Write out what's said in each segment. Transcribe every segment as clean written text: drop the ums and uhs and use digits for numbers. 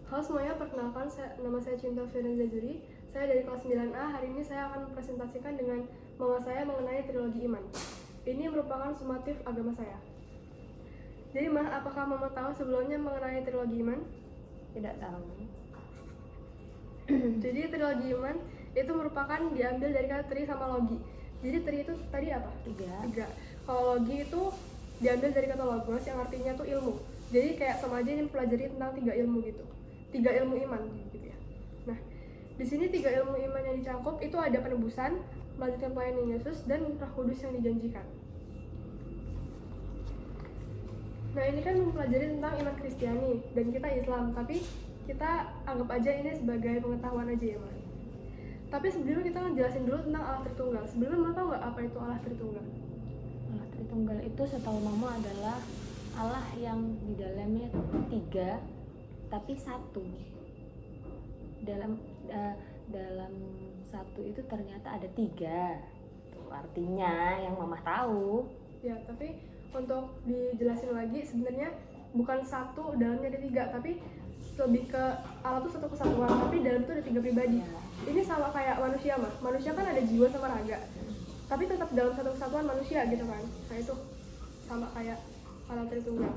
Halo semuanya, perkenalkan nama saya Cinta Firenze Juri. Saya dari kelas 9A. Hari ini saya akan mempresentasikan dengan mama saya mengenai trilogi iman. Ini merupakan sumatif agama saya. Jadi apakah mama tahu sebelumnya mengenai trilogi iman? Tidak tahu. Jadi trilogi iman itu merupakan diambil dari kata tri sama logi. Jadi tri itu tadi apa? Tiga. Kalau logi itu diambil dari kata logos yang artinya tuh ilmu. Jadi kayak sama aja ini mempelajari tentang 3 ilmu gitu. 3 ilmu iman gitu ya. Nah, di sini 3 ilmu iman yang dicangkup itu ada penebusan, melanjutkan pelayanan Yesus, dan Roh Kudus yang dijanjikan. Nah, ini kan mempelajari tentang iman Kristiani dan kita Islam, tapi kita anggap aja ini sebagai pengetahuan aja ya, Mas. Tapi sebelumnya kita ngejelasin dulu tentang Allah Tritunggal. Sebelumnya Mama tahu nggak apa itu Allah Tritunggal? Allah Tritunggal itu setahu Mama adalah Allah yang di dalamnya 3 tapi 1. Dalam 1 itu ternyata ada 3. Tuh artinya yang Mama tahu. Ya, tapi untuk dijelasin lagi sebenarnya bukan 1 dalamnya ada 3, tapi lebih ke Allah itu satu kesatuan, tapi dalam itu ada 3 pribadi. Ya. Ini sama kayak manusia mah. Manusia kan ada jiwa sama raga, tapi tetap dalam satu kesatuan manusia gitu kan. Nah itu sama kayak Allah Tritunggal.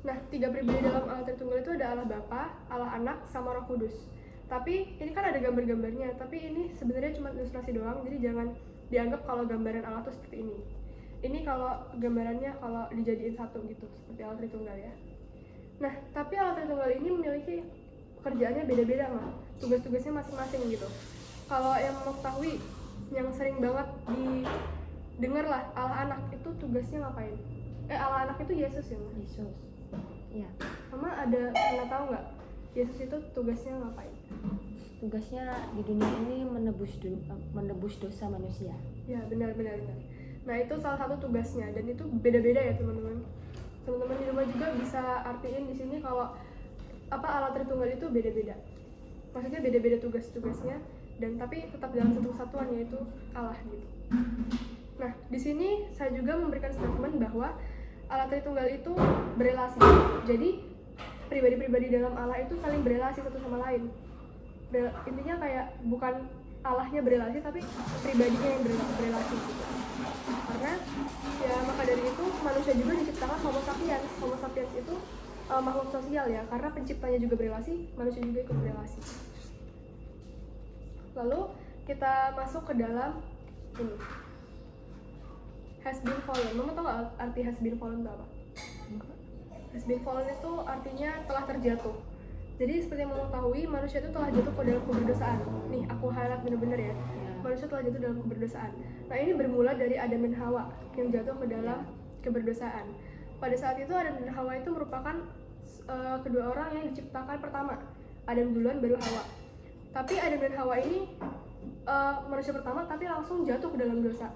Nah 3 pribadi dalam Allah Tritunggal itu ada Allah Bapa, Allah Anak, sama Roh Kudus. Tapi ini kan ada gambar-gambarnya, tapi ini sebenarnya cuma ilustrasi doang, jadi jangan dianggap kalau gambaran Allah tuh seperti ini. Ini kalau gambarannya kalau dijadiin satu gitu, seperti Allah Tritunggal ya. Nah, tapi Allah Tritunggal ini memiliki pekerjaannya beda-beda mah, tugas-tugasnya masing-masing gitu. Kalau yang mengetahui, yang sering banget didengar lah, Allah Anak itu tugasnya ngapain? Allah Anak itu Yesus ya, Mama? Yesus. Ya. Mama ada pernah tahu nggak Yesus itu tugasnya ngapain? Tugasnya di dunia ini menebus dosa manusia. Ya, benar. Nah, itu salah satu tugasnya dan itu beda-beda ya, teman-teman. Teman-teman di rumah juga bisa artiin di sini kalau Allah Tritunggal itu beda-beda. Maksudnya beda-beda tugas-tugasnya dan tapi tetap dalam satu kesatuan, yaitu Allah gitu. Nah, di sini saya juga memberikan statement bahwa Allah Tritunggal itu berelasi. Jadi pribadi-pribadi dalam Allah itu saling berelasi satu sama lain. Intinya kayak bukan Allahnya berelasi, tapi pribadinya yang berelasi gitu. Karena ya maka dari itu manusia juga diciptakan Homo sapiens. Homo sapiens itu makhluk sosial ya, karena penciptanya juga berelasi, manusia juga ikut berelasi. Lalu kita masuk ke dalam ini, has been fallen. Mama tau gak arti has been fallen itu apa? Has been fallen itu artinya telah terjatuh. Jadi seperti yang Mama ketahui, manusia itu telah jatuh ke dalam keberdosaan. Nih aku highlight bener-bener ya. Manusia telah jatuh dalam keberdosaan. Nah ini bermula dari Adam dan Hawa yang jatuh ke dalam keberdosaan. Pada saat itu Adam dan Hawa itu merupakan kedua orang yang diciptakan pertama. Adam duluan baru Hawa. Tapi Adam dan Hawa ini manusia pertama tapi langsung jatuh ke dalam dosa.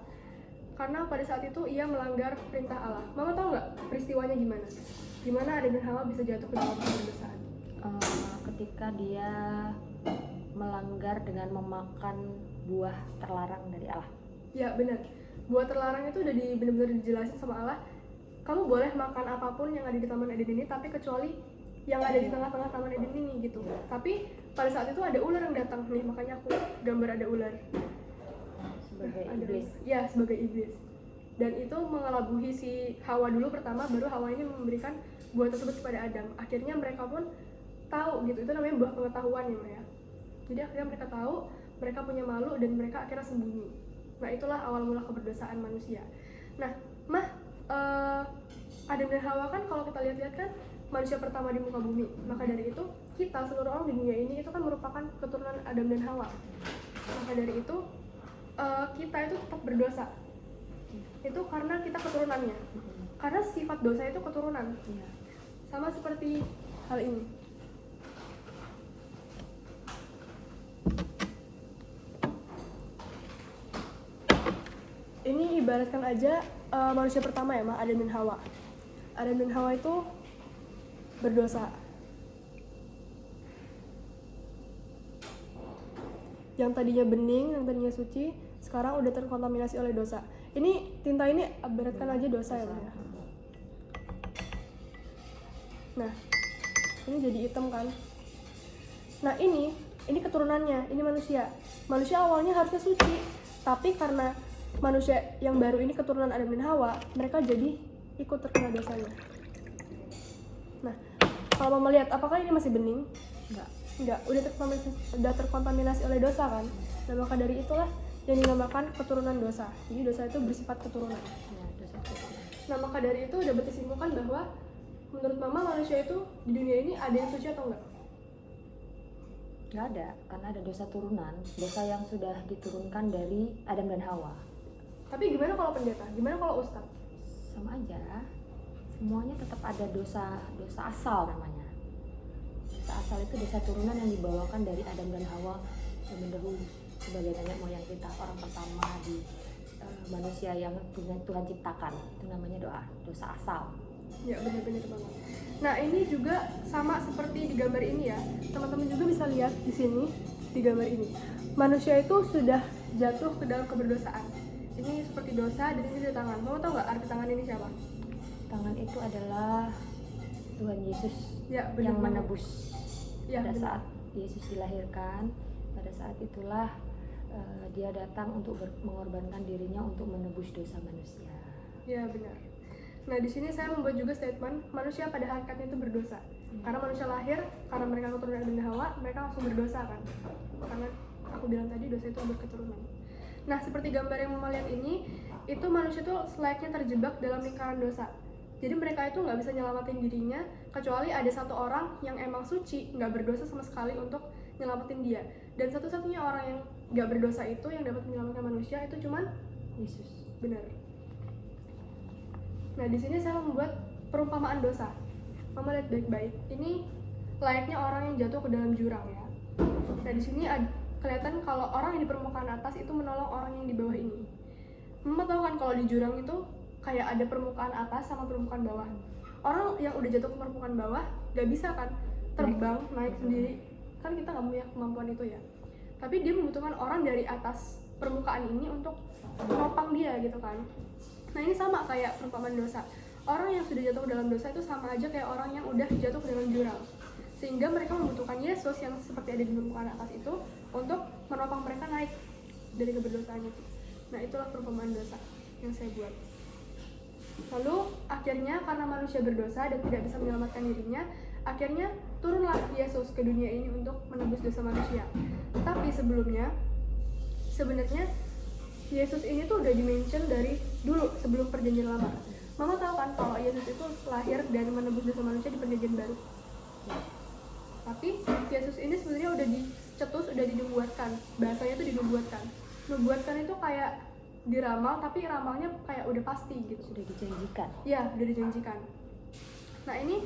Karena pada saat itu ia melanggar perintah Allah. Mama tahu nggak peristiwanya gimana? Gimana Adam dan Hawa bisa jatuh ke dalam keberdosaan? Ketika dia melanggar dengan memakan buah terlarang dari Allah. Ya benar, buah terlarang itu udah benar-benar dijelasin sama Allah. Kamu boleh makan apapun yang ada di Taman Eden ini, tapi kecuali yang ada di tengah-tengah Taman Eden ini gitu. Tapi pada saat itu ada ular yang datang nih, makanya aku gambar ada ular. Sebagai iblis. Ya, sebagai iblis. Dan itu mengelabuhi si Hawa dulu pertama, baru Hawa ini memberikan buah tersebut kepada Adam. Akhirnya mereka pun tahu gitu, itu namanya buah pengetahuan ya Maya. Jadi akhirnya mereka tahu, mereka punya malu dan mereka akhirnya sembunyi. Nah itulah awal mula keberdosaan manusia. Nah Adam dan Hawa kan kalau kita lihat-lihat kan manusia pertama di muka bumi. Maka dari itu kita seluruh orang di dunia ini itu kan merupakan keturunan Adam dan Hawa. Maka dari itu kita itu tetap berdosa. Itu karena kita keturunannya. Karena sifat dosa itu keturunan. Sama seperti hal ini. Ini ibaratkan aja manusia pertama ya, Adam dan Hawa. Adam dan Hawa itu berdosa. Yang tadinya bening, yang tadinya suci, sekarang udah terkontaminasi oleh dosa. Ini tinta ini ibaratkan aja dosa ya, Maya. Nah, ini jadi hitam kan. Nah ini keturunannya, ini manusia. Manusia awalnya harusnya suci, tapi karena manusia yang baru ini keturunan Adam dan Hawa, mereka jadi ikut terkena dosanya. Nah, kalau Mama lihat, apakah ini masih bening? Enggak, udah terkontaminasi oleh dosa kan? Nah, maka dari itulah yang dinamakan keturunan dosa. Jadi dosa itu bersifat keturunan. Ya, dosa keturunan. Nah, maka dari itu dapat disimpulkan bahwa menurut Mama manusia itu di dunia ini ada yang suci atau enggak? Nggak ada, karena ada dosa turunan, dosa yang sudah diturunkan dari Adam dan Hawa. Tapi gimana kalau pendeta? Gimana kalau ustadz? Sama aja, semuanya tetap ada dosa asal namanya. Dosa asal itu dosa turunan yang dibawakan dari Adam dan Hawa yang mendahului sebagai nenek moyang kita, orang pertama di manusia yang Tuhan ciptakan. Itu namanya dosa asal. Ya, benar-benar banget. Nah, ini juga sama seperti di gambar ini ya. Teman-teman juga bisa lihat di sini, di gambar ini. Manusia itu sudah jatuh ke dalam keberdosaan. Ini seperti dosa dan ini di tangan. Kamu tahu nggak arti tangan ini siapa? Tangan itu adalah Tuhan Yesus Ya, benar yang banget. menebus. Ya, Pada benar. saat Yesus dilahirkan, pada saat itulah dia datang untuk mengorbankan dirinya untuk menebus dosa manusia. Ya, benar. Nah, di sini saya membuat juga statement manusia pada hakikatnya itu berdosa. Karena manusia lahir, karena mereka keturunan Adam dan Hawa, mereka langsung berdosa kan. Karena aku bilang tadi dosa itu berketurunan. Nah, seperti gambar yang Mama lihat ini, itu manusia itu selayaknya terjebak dalam lingkaran dosa. Jadi mereka itu nggak bisa nyelamatin dirinya, kecuali ada satu orang yang emang suci, nggak berdosa sama sekali untuk nyelamatin dia. Dan satu-satunya orang yang nggak berdosa itu yang dapat menyelamatkan manusia itu cuman Yesus. benar. Nah, di sini saya membuat perumpamaan dosa. Mama lihat baik-baik. Ini layaknya orang yang jatuh ke dalam jurang ya. Nah, di sini kelihatan kalau orang yang di permukaan atas itu menolong orang yang di bawah ini. Mama tahu kan kalau di jurang itu kayak ada permukaan atas sama permukaan bawah. Orang yang udah jatuh ke permukaan bawah gak bisa kan terbang naik sendiri. Kan kita nggak punya kemampuan itu ya. Tapi dia membutuhkan orang dari atas permukaan ini untuk menopang dia gitu kan. Nah, ini sama kayak perumpamaan dosa. Orang yang sudah jatuh ke dalam dosa itu sama aja kayak orang yang udah jatuh ke dalam jurang. Sehingga mereka membutuhkan Yesus yang seperti ada di permukaan atas itu untuk menopang mereka naik dari keberdosaan itu. Nah, itulah perumpamaan dosa yang saya buat. Lalu akhirnya karena manusia berdosa dan tidak bisa menyelamatkan dirinya, akhirnya turunlah Yesus ke dunia ini untuk menebus dosa manusia. Tapi sebelumnya, sebenarnya Yesus ini tuh udah dimention dari dulu sebelum perjanjian lama. Mama tahu kan kalau Yesus itu lahir dan menebus dosa manusia di perjanjian baru. Tapi Yesus ini sebenarnya udah dicetus, udah dinubuatkan. Bahasanya tuh dinubuatkan. Nubuatkan itu kayak diramal, tapi ramalnya kayak udah pasti gitu. Sudah dijanjikan. Ya, udah dijanjikan. Nah, ini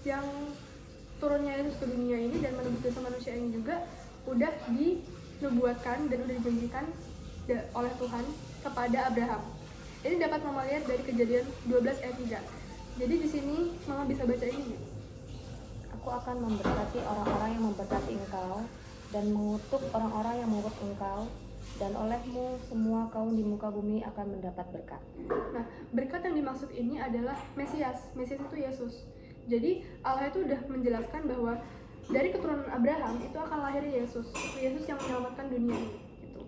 yang turunnya Yesus ke dunia ini dan menebus dosa manusia ini juga udah dinubuatkan dan udah dijanjikan oleh Tuhan kepada Abraham. Ini dapat Mama lihat dari Kejadian 12 ayat 3. Jadi di sini Mama bisa baca ini. Aku akan memberkati orang-orang yang memberkati engkau dan mengutuk orang-orang yang mengutuk engkau, dan olehmu semua kaum di muka bumi akan mendapat berkat. Nah, berkat yang dimaksud ini adalah Mesias. Mesias itu Yesus. Jadi Allah itu udah menjelaskan bahwa dari keturunan Abraham itu akan lahir Yesus. Yesus yang menyelamatkan dunia ini. Gitu.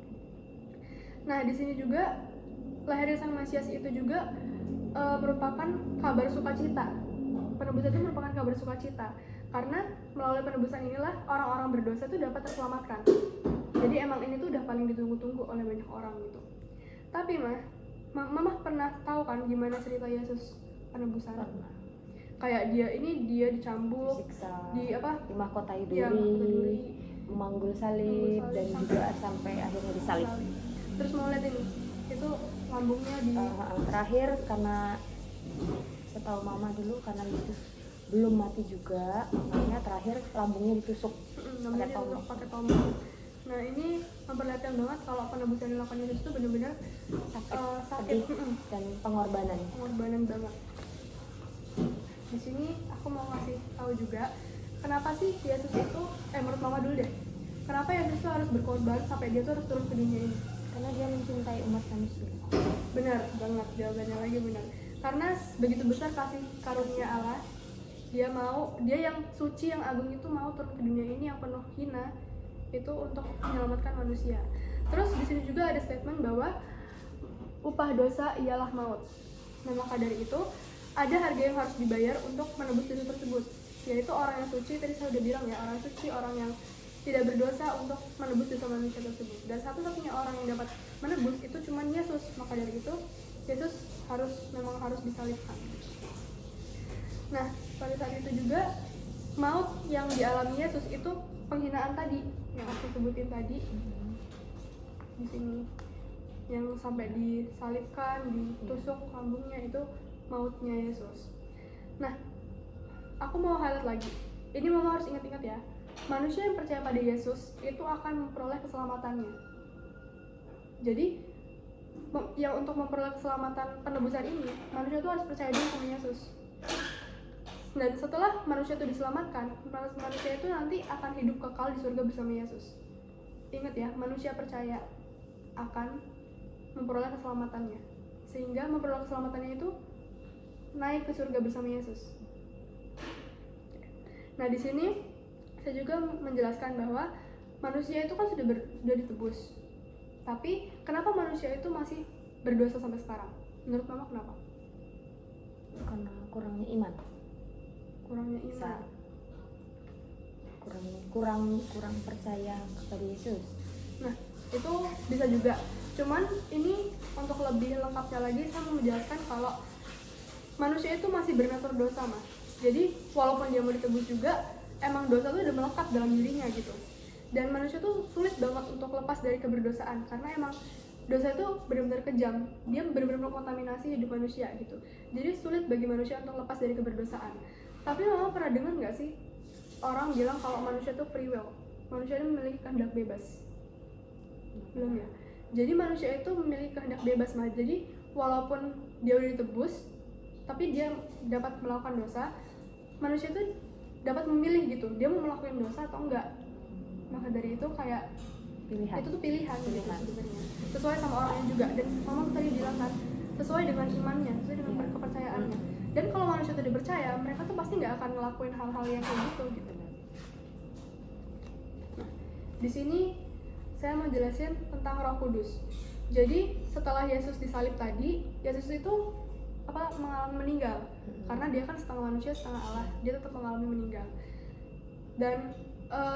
Nah, di sini juga lahirnya sang Mesias itu juga merupakan kabar sukacita. Penebusan itu merupakan kabar sukacita. Karena melalui penebusan inilah orang-orang berdosa itu dapat terselamatkan. Jadi emang ini tuh udah paling ditunggu-tunggu oleh banyak orang gitu. Tapi Mama pernah tahu kan gimana cerita Yesus penebusan? Kayak dia dicambuk, Disiksa, Ya, dimahkotai mahkota duri, duri, memanggul salib, dan juga sampai akhirnya disalib. Terus mau lihat ini, itu lambungnya di Terakhir, karena setahu Mama dulu, karena Yesus belum mati juga, makanya terakhir lambungnya ditusuk namanya tombak. pakai tombak. Nah, ini memperlihatkan banget kalau penebusan yang dilakukan Yesus itu benar-benar sakit pedih, dan pengorbanan. banget. Di sini aku mau ngasih tahu juga kenapa sih Yesus itu menurut Mama dulu deh. Kenapa Yesus itu harus berkorban sampai dia tuh harus turun ke dunia ini? Karena dia mencintai umat manusia. Benar banget, jawabannya lagi benar. Karena begitu besar kasih karunia Allah Dia yang suci, yang agung itu mau turun ke dunia ini yang penuh hina itu untuk menyelamatkan manusia. Terus di sini juga ada statement bahwa upah dosa ialah maut. Nah, maka dari itu ada harga yang harus dibayar untuk menebus dosa tersebut, yaitu orang yang suci. Tadi saya udah bilang ya, orang suci, orang yang tidak berdosa untuk menebus dosa manusia tersebut. Dan satu-satunya orang yang dapat menebus itu cuma Yesus. Maka dari itu Yesus memang harus disalibkan. Nah, pada saat itu juga maut yang dialami Yesus itu penghinaan tadi yang aku sebutin tadi di sini, yang sampai disalibkan, ditusuk lambungnya, itu mautnya Yesus. Nah, aku mau highlight lagi. Ini mama harus ingat-ingat ya. Manusia yang percaya pada Yesus itu akan memperoleh keselamatannya. Jadi, yang untuk memperoleh keselamatan penebusan ini, manusia itu harus percaya dulu sama Yesus. Dan setelah manusia itu diselamatkan, manusia itu nanti akan hidup kekal di surga bersama Yesus. Ingat ya, manusia percaya akan memperoleh keselamatannya, sehingga memperoleh keselamatannya itu naik ke surga bersama Yesus. Nah, di sini saya juga menjelaskan bahwa manusia itu kan sudah ditebus. Tapi kenapa manusia itu masih berdosa sampai sekarang? Menurut mama kenapa? Karena kurangnya iman. Kurangnya iman. Kurang percaya kepada Yesus. Nah, itu bisa juga. Cuman ini untuk lebih lengkapnya lagi saya mau menjelaskan kalau manusia itu masih bernatur dosa, Mas. Jadi walaupun dia mau ditebus juga, emang dosa itu udah melekat dalam dirinya gitu. Dan manusia tuh sulit banget untuk lepas dari keberdosaan karena emang dosa itu benar-benar kejam. Dia benar-benar mengkontaminasi hidup manusia gitu. Jadi sulit bagi manusia untuk lepas dari keberdosaan. Tapi mama pernah dengar nggak sih orang bilang kalau manusia itu free will, manusia itu memiliki kehendak bebas? Belum ya. Jadi manusia itu memiliki kehendak bebas, Mas. Jadi walaupun dia udah ditebus, tapi dia dapat melakukan dosa, manusia itu dapat memilih gitu, dia mau melakukan dosa atau enggak. Maka dari itu kayak Pilihan. Itu tuh pilihan. Gitu sebenarnya. Sesuai sama orangnya juga. Dan mama tadi bilang kan, sesuai dengan imannya, sesuai dengan kepercayaannya. Dan kalau manusia itu dipercaya, mereka tuh pasti nggak akan ngelakuin hal-hal yang kayak gitu. Nah, di sini saya mau jelasin tentang Roh Kudus. Jadi setelah Yesus disalib tadi, Yesus itu mengalami meninggal. Karena dia kan setengah manusia, setengah Allah, dia tetap mengalami meninggal. Dan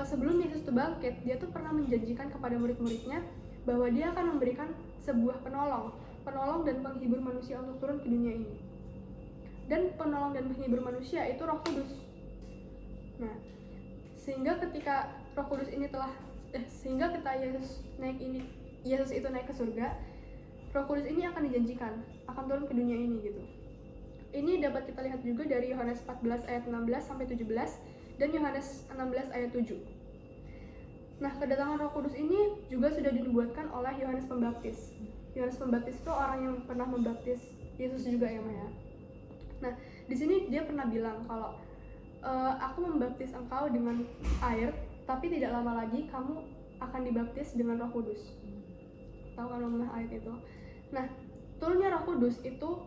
sebelum Yesus itu bangkit, dia tuh pernah menjanjikan kepada murid-muridnya bahwa dia akan memberikan sebuah penolong dan penghibur manusia untuk turun ke dunia ini. Dan penolong dan penghibur manusia itu Roh Kudus. Nah, sehingga ketika Roh Kudus ini sehingga ketika Yesus itu naik ke surga, Roh Kudus ini akan dijanjikan akan turun ke dunia ini gitu. Ini dapat kita lihat juga dari Yohanes 14 ayat 16 sampai 17 dan Yohanes 16 ayat 7. Nah, kedatangan Roh Kudus ini juga sudah dinubuatkan oleh Yohanes Pembaptis. Yohanes Pembaptis itu orang yang pernah membaptis Yesus juga ya, Maya. Nah, di sini dia pernah bilang kalau aku membaptis engkau dengan air, tapi tidak lama lagi kamu akan dibaptis dengan Roh Kudus. Tahu kan mengenai ayat itu? Nah, turunnya Roh Kudus itu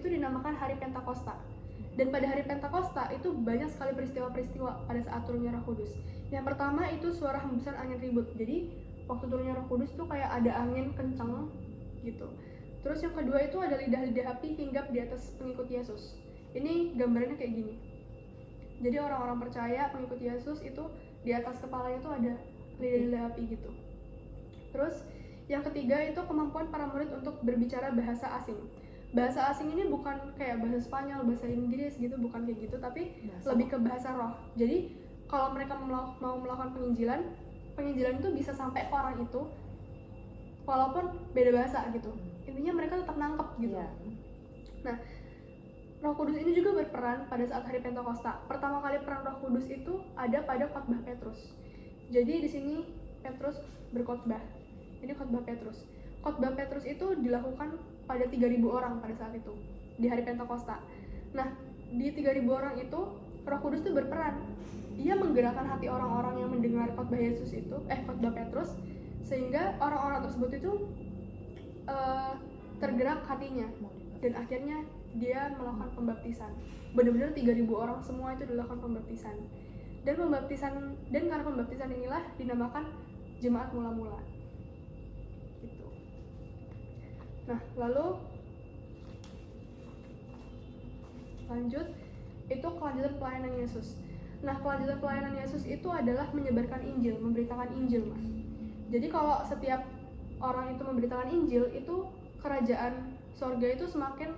dinamakan hari Pentakosta. Dan pada hari Pentakosta itu banyak sekali peristiwa-peristiwa pada saat turunnya Roh Kudus. Yang pertama itu suara hembusan angin ribut. Jadi waktu turunnya Roh Kudus itu kayak ada angin kencang gitu. Terus yang kedua itu ada lidah-lidah api hinggap di atas pengikut Yesus. Ini gambarnya kayak gini. Jadi orang-orang percaya pengikut Yesus itu di atas kepalanya itu ada lidah-lidah api gitu. Terus yang ketiga itu kemampuan para murid untuk berbicara bahasa asing. Bahasa asing ini bukan kayak bahasa Spanyol, bahasa Inggris gitu, bukan kayak gitu, tapi lebih ke bahasa roh. Jadi kalau mereka mau melakukan penginjilan itu bisa sampai ke orang itu walaupun beda bahasa gitu. Intinya mereka tetap nangkep gitu. Yeah. Nah, Roh Kudus ini juga berperan pada saat hari Pentakosta. Pertama kali peran Roh Kudus itu ada pada khotbah Petrus. Jadi di sini Petrus berkhotbah. Ini khotbah Petrus. Khotbah Petrus itu dilakukan pada 3.000 orang pada saat itu di hari Pentakosta. Nah, di 3.000 orang itu Roh Kudus itu berperan. Ia menggerakkan hati orang-orang yang mendengar khotbah khotbah Petrus, sehingga orang-orang tersebut itu tergerak hatinya dan akhirnya dia melakukan pembaptisan. Benar-benar 3.000 orang semua itu dilakukan pembaptisan. Dan karena pembaptisan inilah dinamakan jemaat mula-mula. Gitu. Nah, lalu lanjut, itu kelanjutan pelayanan Yesus. Nah, kelanjutan pelayanan Yesus itu adalah menyebarkan Injil, memberitakan Injil, Mas. Jadi kalau setiap orang itu memberitakan Injil, itu kerajaan sorga itu semakin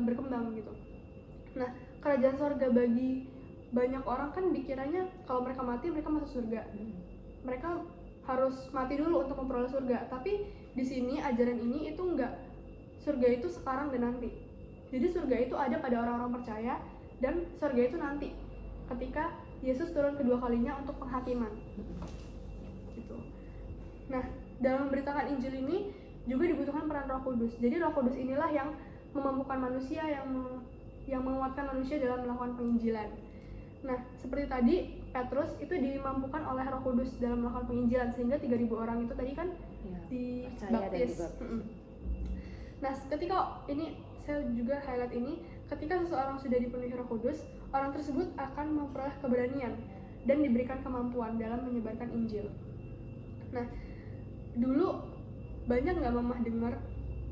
berkembang gitu. Nah, kerajaan sorga bagi banyak orang kan dikiranya kalau mereka mati, mereka masuk surga. Mereka harus mati dulu untuk memperoleh surga. Tapi di sini ajaran ini itu enggak. Surga itu sekarang dan nanti. Jadi surga itu ada pada orang-orang percaya, dan surga itu nanti ketika Yesus turun kedua kalinya untuk penghakiman. Gitu. Nah, dalam memberitakan Injil ini juga dibutuhkan peran Roh Kudus. Jadi Roh Kudus inilah yang memampukan manusia, yang menguatkan manusia dalam melakukan penginjilan. Nah, seperti tadi Petrus itu dimampukan oleh Roh Kudus dalam melakukan penginjilan, sehingga 3.000 orang itu tadi kan dibaptis. Nah, ketika ini saya juga highlight ini, ketika seseorang sudah dipenuhi Roh Kudus, orang tersebut akan memperoleh keberanian dan diberikan kemampuan dalam menyebarkan Injil. Nah, dulu banyak nggak mamah dengar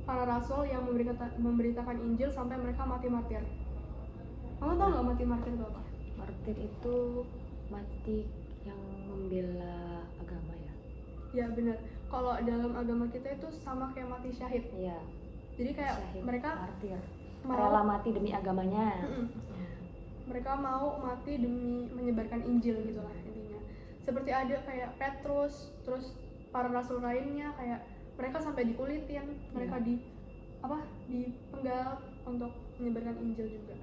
para rasul yang memberitakan Injil sampai mereka mati martir? Mama tahu nggak mati martir itu apa? Martir itu mati yang membela agama ya? Ya benar. Kalau dalam agama kita itu sama kayak mati syahid. Iya. Jadi kayak syahid, mereka martir, rela mati demi agamanya. Mereka mau mati demi menyebarkan Injil gitulah intinya. Seperti ada kayak Petrus, terus para rasul lainnya kayak mereka sampai dikulitin, mereka dipenggal untuk menyebarkan Injil juga.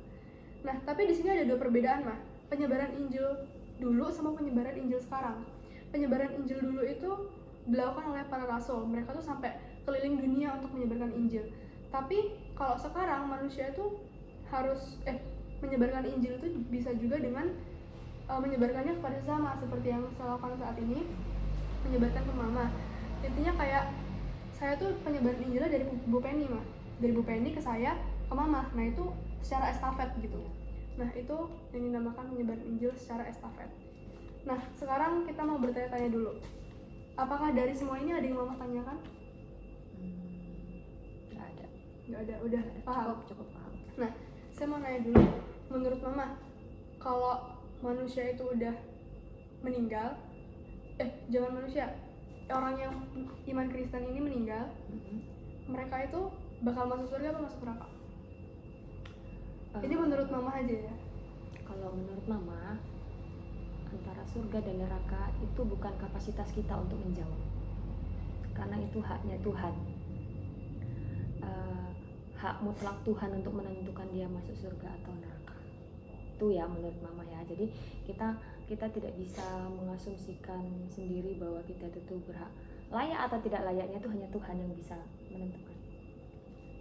Nah, tapi di sini ada dua perbedaan, mah. Penyebaran Injil dulu sama penyebaran Injil sekarang. Penyebaran Injil dulu itu dilakukan oleh para rasul. Mereka tuh sampai keliling dunia untuk menyebarkan Injil. Tapi kalau sekarang manusia itu harus menyebarkan Injil itu bisa juga dengan menyebarkannya kepada sesama, seperti yang saya lakukan saat ini, menyebarkan ke mama. Intinya kayak saya tuh penyebaran Injilnya dari Bu Penny, mah. Dari Bu Penny ke saya, ke mama. Nah, itu secara estafet gitu. Nah, itu yang dinamakan menyebaran Injil secara estafet. Nah, sekarang kita mau bertanya-tanya dulu. Apakah dari semua ini ada yang mama tanyakan? Nggak ada, udah paham? Cukup paham. Nah, saya mau nanya dulu, menurut mama, kalau manusia itu udah meninggal, jangan manusia, orang yang iman Kristen ini meninggal, mereka itu bakal masuk surga atau masuk neraka? Ini menurut mama aja ya. Kalau menurut mama, antara surga dan neraka itu bukan kapasitas kita untuk menjawab, karena itu haknya Tuhan. Hak mutlak Tuhan untuk menentukan dia masuk surga atau neraka. Itu ya menurut mama ya. Jadi kita tidak bisa mengasumsikan sendiri bahwa kita itu berhak. Layak atau tidak layaknya itu hanya Tuhan yang bisa menentukan.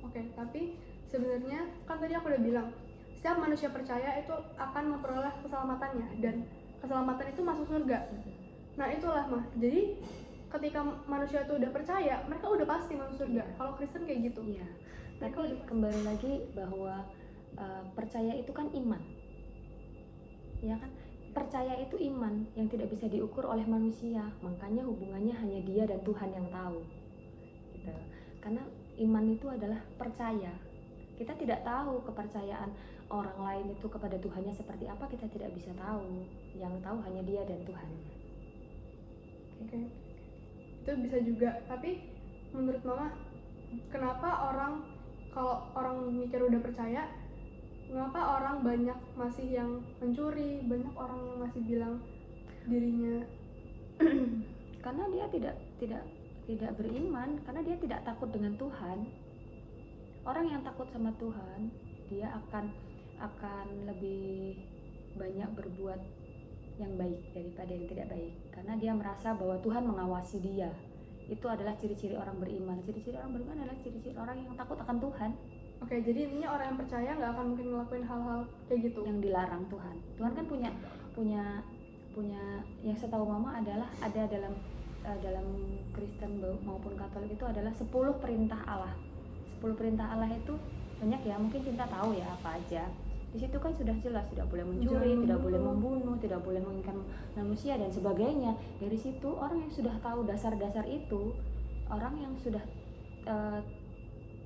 Oke, tapi sebenarnya kan tadi aku udah bilang, setiap manusia percaya itu akan memperoleh keselamatannya, dan keselamatan itu masuk surga. Nah, itulah mah. Jadi ketika manusia itu udah percaya, mereka udah pasti masuk surga. Kalau Kristen kayak gitu. Iya. Tapi kembali lagi bahwa percaya itu kan iman, ya kan? Percaya itu iman yang tidak bisa diukur oleh manusia, makanya hubungannya hanya dia dan Tuhan yang tahu, gitu. Karena iman itu adalah percaya. Kita tidak tahu kepercayaan orang lain itu kepada Tuhannya seperti apa, kita tidak bisa tahu. Yang tahu hanya dia dan Tuhannya. Oke. Itu bisa juga. Tapi menurut mama, kenapa kalau orang mikir udah percaya, kenapa orang banyak masih yang mencuri, banyak orang yang masih bilang dirinya karena dia tidak beriman, karena dia tidak takut dengan Tuhan. Orang yang takut sama Tuhan, dia akan lebih banyak berbuat yang baik daripada yang tidak baik, karena dia merasa bahwa Tuhan mengawasi dia. Itu adalah ciri-ciri orang beriman. Ciri-ciri orang beriman adalah ciri-ciri orang yang takut akan Tuhan. Oke, jadi intinya orang yang percaya nggak akan mungkin ngelakuin hal-hal kayak gitu yang dilarang Tuhan. Tuhan kan punya yang setahu mama adalah ada dalam Kristen maupun Katolik itu adalah 10 perintah Allah. 10 10 perintah Allah itu banyak ya, mungkin Cinta tahu ya apa aja. Di situ kan sudah jelas tidak boleh mencuri, tidak boleh membunuh, tidak boleh menginginkan manusia dan sebagainya. Dari situ orang yang sudah tahu dasar-dasar itu, orang yang sudah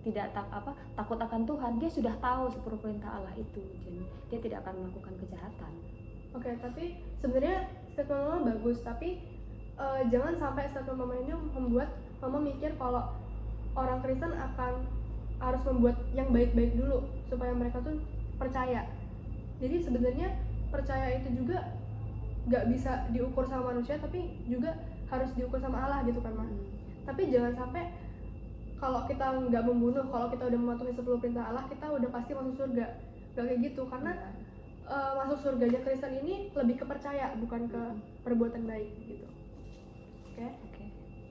tidak takut akan Tuhan, dia sudah tahu 10 perintah Allah itu, jadi dia tidak akan melakukan kejahatan. Oke, tapi sebenarnya statement mama bagus, tapi jangan sampai statement mama ini membuat mama mikir kalau orang Kristen harus membuat yang baik-baik dulu supaya mereka tuh percaya. Jadi sebenarnya percaya itu juga nggak bisa diukur sama manusia, tapi juga harus diukur sama Allah gitu kan, Ma. Tapi jangan sampai kalau kita nggak membunuh, kalau kita udah mematuhi 10 perintah Allah, kita udah pasti masuk surga. Gak kayak gitu, karena masuk surganya Kristen ini lebih ke percaya, bukan ke perbuatan baik gitu. Oke.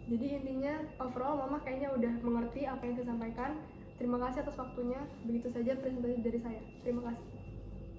Jadi intinya overall mama kayaknya udah mengerti apa yang saya sampaikan. Terima kasih atas waktunya. Begitu saja presentasi dari saya. Terima kasih.